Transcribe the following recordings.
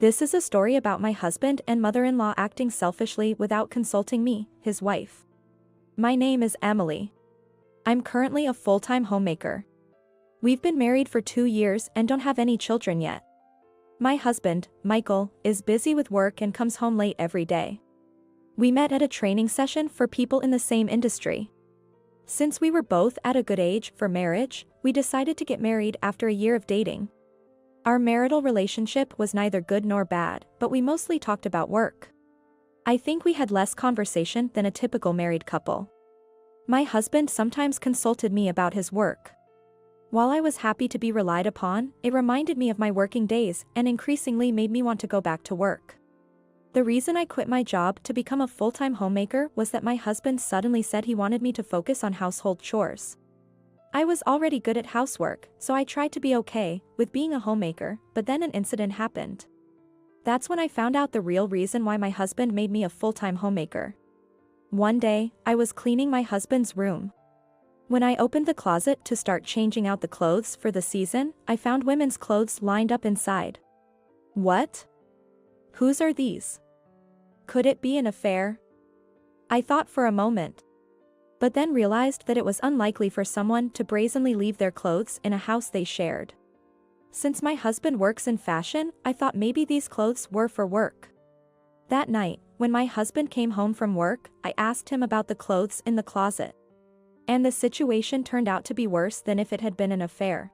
This is a story about my husband and mother-in-law acting selfishly without consulting me, his wife. My name is Emily. I'm currently a full-time homemaker. We've been married for 2 years and don't have any children yet. My husband, Michael, is busy with work and comes home late every day. We met at a training session for people in the same industry. Since we were both at a good age for marriage, we decided to get married after a year of dating. Our marital relationship was neither good nor bad, but we mostly talked about work. I think we had less conversation than a typical married couple. My husband sometimes consulted me about his work. While I was happy to be relied upon, it reminded me of my working days and increasingly made me want to go back to work. The reason I quit my job to become a full-time homemaker was that my husband suddenly said he wanted me to focus on household chores. I was already good at housework, so I tried to be okay with being a homemaker, but then an incident happened. That's when I found out the real reason why my husband made me a full-time homemaker. One day, I was cleaning my husband's room. When I opened the closet to start changing out the clothes for the season, I found women's clothes lined up inside. What? Whose are these? Could it be an affair? I thought for a moment, but then realized that it was unlikely for someone to brazenly leave their clothes in a house they shared. Since my husband works in fashion, I thought maybe these clothes were for work. That night, when my husband came home from work, I asked him about the clothes in the closet. And the situation turned out to be worse than if it had been an affair.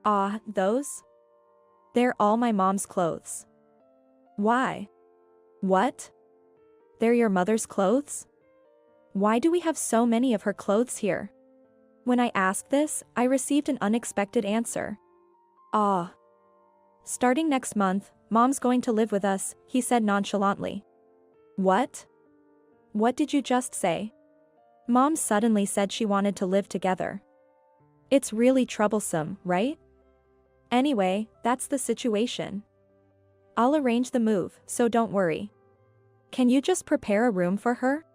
Ah, those? They're all my mom's clothes. Why? What? They're your mother's clothes? Why do we have so many of her clothes here? When I asked this, I received an unexpected answer. Ah. Starting next month, Mom's going to live with us, he said nonchalantly. What? What did you just say? Mom suddenly said she wanted to live together. It's really troublesome, right? Anyway, that's the situation. I'll arrange the move, so don't worry. Can you just prepare a room for her?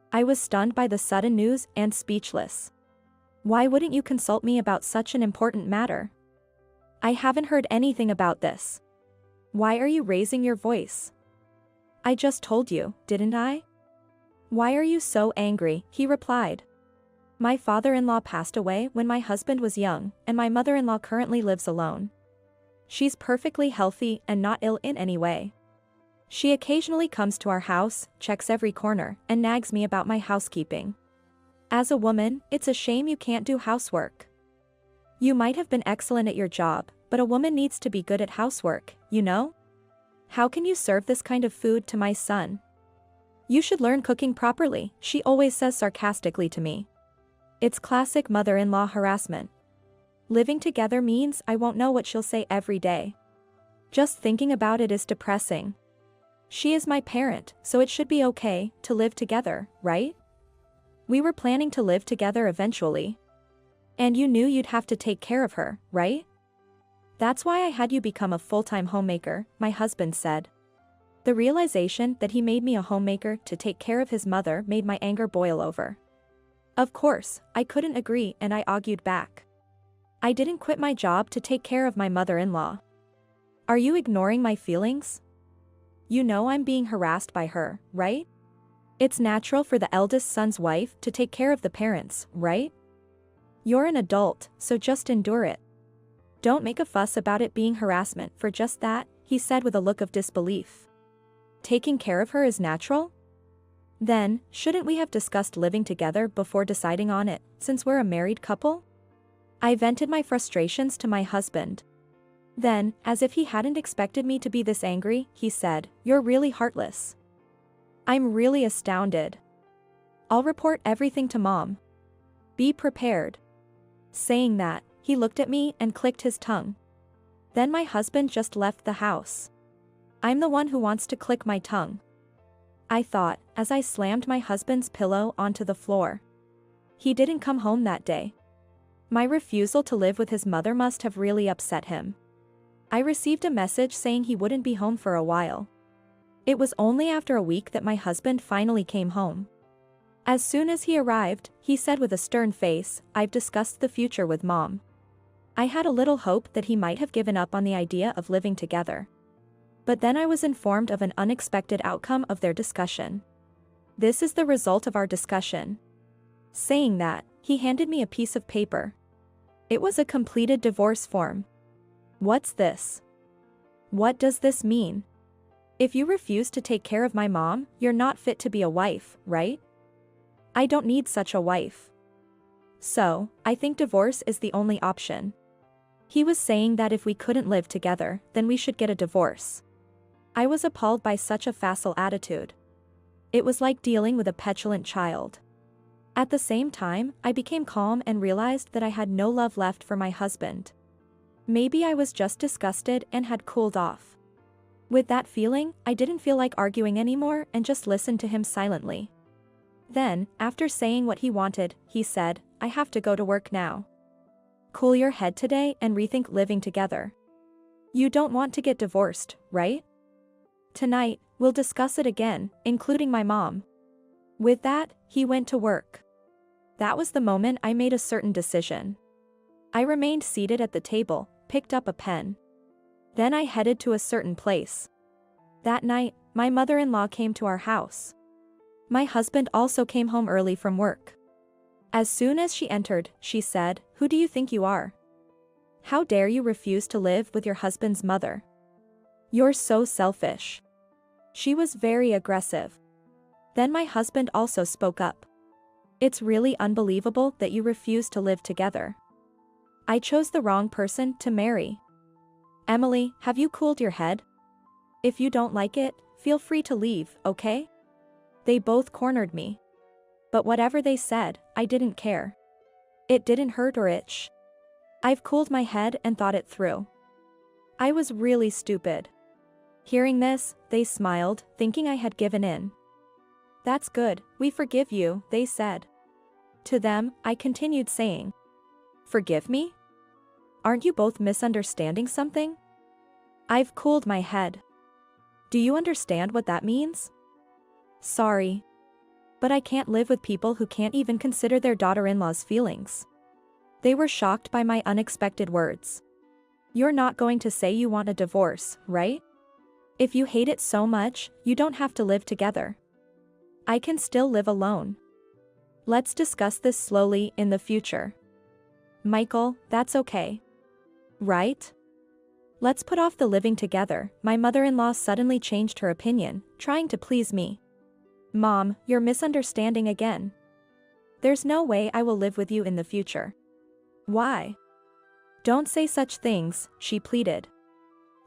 I was stunned by the sudden news and speechless. Why wouldn't you consult me about such an important matter? I haven't heard anything about this. Why are you raising your voice? I just told you, didn't I? Why are you so angry? He replied. My father-in-law passed away when my husband was young, and my mother-in-law currently lives alone. She's perfectly healthy and not ill in any way. She occasionally comes to our house, checks every corner, and nags me about my housekeeping. As a woman, it's a shame you can't do housework. You might have been excellent at your job, but a woman needs to be good at housework, you know? How can you serve this kind of food to my son? You should learn cooking properly, she always says sarcastically to me. It's classic mother-in-law harassment. Living together means I won't know what she'll say every day. Just thinking about it is depressing. She is my parent, so it should be okay to live together, right? We were planning to live together eventually. And you knew you'd have to take care of her, right? That's why I had you become a full-time homemaker, my husband said. The realization that he made me a homemaker to take care of his mother made my anger boil over. Of course, I couldn't agree and I argued back. I didn't quit my job to take care of my mother-in-law. Are you ignoring my feelings? You know I'm being harassed by her, right? It's natural for the eldest son's wife to take care of the parents, right? You're an adult, so just endure it. Don't make a fuss about it being harassment for just that, he said with a look of disbelief. Taking care of her is natural? Then, shouldn't we have discussed living together before deciding on it, since we're a married couple? I vented my frustrations to my husband. Then, as if he hadn't expected me to be this angry, he said, "You're really heartless." I'm really astounded. I'll report everything to Mom. Be prepared. Saying that, he looked at me and clicked his tongue. Then my husband just left the house. I'm the one who wants to click my tongue, I thought, as I slammed my husband's pillow onto the floor. He didn't come home that day. My refusal to live with his mother must have really upset him. I received a message saying he wouldn't be home for a while. It was only after a week that my husband finally came home. As soon as he arrived, he said with a stern face, "I've discussed the future with Mom." I had a little hope that he might have given up on the idea of living together. But then I was informed of an unexpected outcome of their discussion. This is the result of our discussion. Saying that, he handed me a piece of paper. It was a completed divorce form. What's this? What does this mean? If you refuse to take care of my mom, you're not fit to be a wife, right? I don't need such a wife. So, I think divorce is the only option. He was saying that if we couldn't live together, then we should get a divorce. I was appalled by such a facile attitude. It was like dealing with a petulant child. At the same time, I became calm and realized that I had no love left for my husband. Maybe I was just disgusted and had cooled off. With that feeling, I didn't feel like arguing anymore and just listened to him silently. Then, after saying what he wanted, he said, "I have to go to work now. Cool your head today and rethink living together. You don't want to get divorced, right? Tonight, we'll discuss it again, including my mom." With that, he went to work. That was the moment I made a certain decision. I remained seated at the table, picked up a pen. Then I headed to a certain place. That night, my mother-in-law came to our house. My husband also came home early from work. As soon as she entered, she said, "Who do you think you are? How dare you refuse to live with your husband's mother? You're so selfish." She was very aggressive. Then my husband also spoke up. "It's really unbelievable that you refuse to live together. I chose the wrong person to marry. Emily, have you cooled your head? If you don't like it, feel free to leave, okay?" They both cornered me. But whatever they said, I didn't care. It didn't hurt or itch. I've cooled my head and thought it through. I was really stupid. Hearing this, they smiled, thinking I had given in. "That's good, we forgive you," they said. To them, I continued saying, "Forgive me? Aren't you both misunderstanding something? I've cooled my head. Do you understand what that means? Sorry. But I can't live with people who can't even consider their daughter-in-law's feelings." They were shocked by my unexpected words. "You're not going to say you want a divorce, right? If you hate it so much, you don't have to live together. I can still live alone. Let's discuss this slowly in the future. Michael, that's okay. Right? Let's put off the living together." My mother-in-law suddenly changed her opinion, trying to please me. "Mom, you're misunderstanding again. There's no way I will live with you in the future." "Why?" "Don't say such things," she pleaded.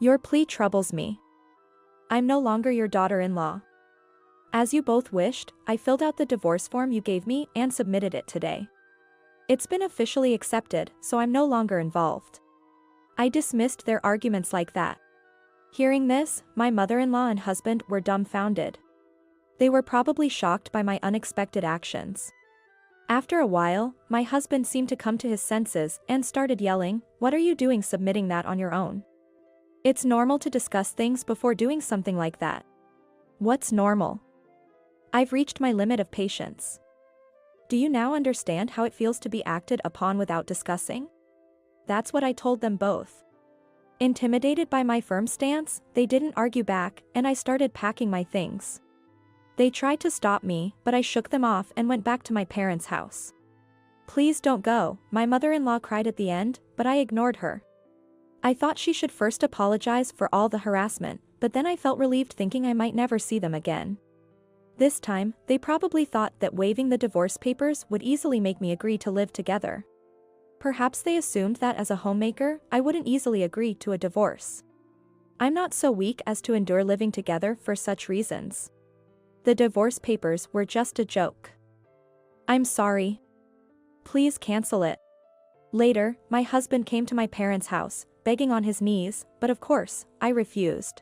"Your plea troubles me. I'm no longer your daughter-in-law. As you both wished, I filled out the divorce form you gave me and submitted it today. It's been officially accepted, so I'm no longer involved." I dismissed their arguments like that. Hearing this, my mother-in-law and husband were dumbfounded. They were probably shocked by my unexpected actions. After a while, my husband seemed to come to his senses and started yelling, "What are you doing submitting that on your own? It's normal to discuss things before doing something like that." "What's normal? I've reached my limit of patience. Do you now understand how it feels to be acted upon without discussing?" That's what I told them both. Intimidated by my firm stance, they didn't argue back, and I started packing my things. They tried to stop me, but I shook them off and went back to my parents' house. "Please don't go," my mother-in-law cried at the end, but I ignored her. I thought she should first apologize for all the harassment, but then I felt relieved thinking I might never see them again. This time, they probably thought that waiving the divorce papers would easily make me agree to live together. Perhaps they assumed that as a homemaker, I wouldn't easily agree to a divorce. I'm not so weak as to endure living together for such reasons. The divorce papers were just a joke. I'm sorry. Please cancel it. Later, my husband came to my parents' house, begging on his knees, but of course, I refused.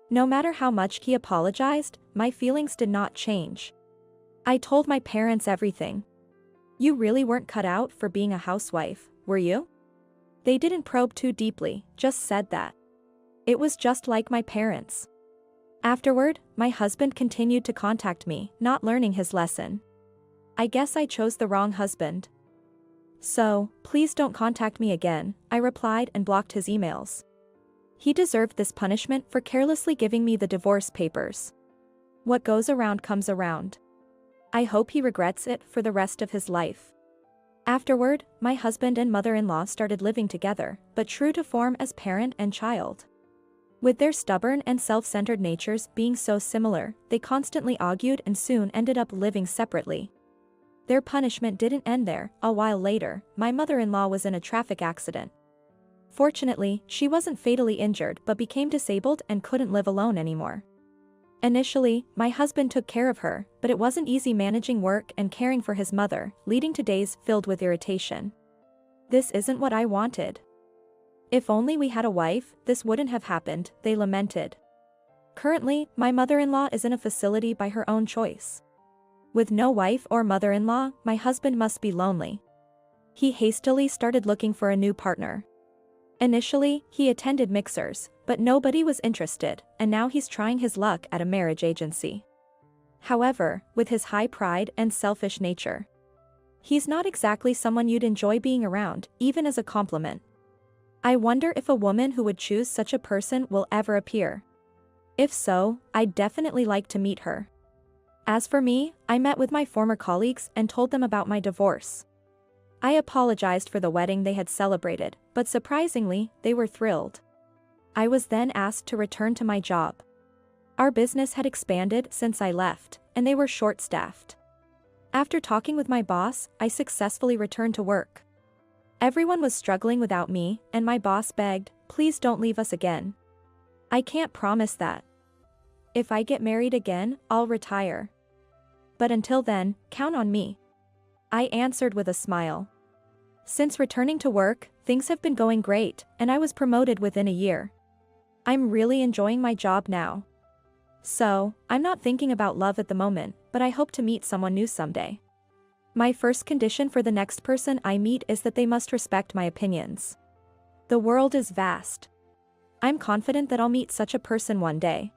No matter how much he apologized, my feelings did not change. I told my parents everything. You really weren't cut out for being a housewife, were you? They didn't probe too deeply, just said that. It was just like my parents. Afterward, my husband continued to contact me, not learning his lesson. I guess I chose the wrong husband. So, please don't contact me again, I replied and blocked his emails. He deserved this punishment for carelessly giving me the divorce papers. What goes around comes around. I hope he regrets it for the rest of his life. Afterward, my husband and mother-in-law started living together, but true to form as parent and child. With their stubborn and self-centered natures being so similar, they constantly argued and soon ended up living separately. Their punishment didn't end there. A while later, my mother-in-law was in a traffic accident. Fortunately, she wasn't fatally injured but became disabled and couldn't live alone anymore. Initially, my husband took care of her, but it wasn't easy managing work and caring for his mother, leading to days filled with irritation. This isn't what I wanted. If only we had a wife, this wouldn't have happened, they lamented. Currently, my mother-in-law is in a facility by her own choice. With no wife or mother-in-law, my husband must be lonely. He hastily started looking for a new partner. Initially, he attended mixers, but nobody was interested, and now he's trying his luck at a marriage agency. However, with his high pride and selfish nature, he's not exactly someone you'd enjoy being around, even as a compliment. I wonder if a woman who would choose such a person will ever appear. If so, I'd definitely like to meet her. As for me, I met with my former colleagues and told them about my divorce. I apologized for the wedding they had celebrated, but surprisingly, they were thrilled. I was then asked to return to my job. Our business had expanded since I left, and they were short-staffed. After talking with my boss, I successfully returned to work. Everyone was struggling without me, and my boss begged, "Please don't leave us again." I can't promise that. If I get married again, I'll retire. But until then, count on me. I answered with a smile. Since returning to work, things have been going great, and I was promoted within a year. I'm really enjoying my job now. So, I'm not thinking about love at the moment, but I hope to meet someone new someday. My first condition for the next person I meet is that they must respect my opinions. The world is vast. I'm confident that I'll meet such a person one day.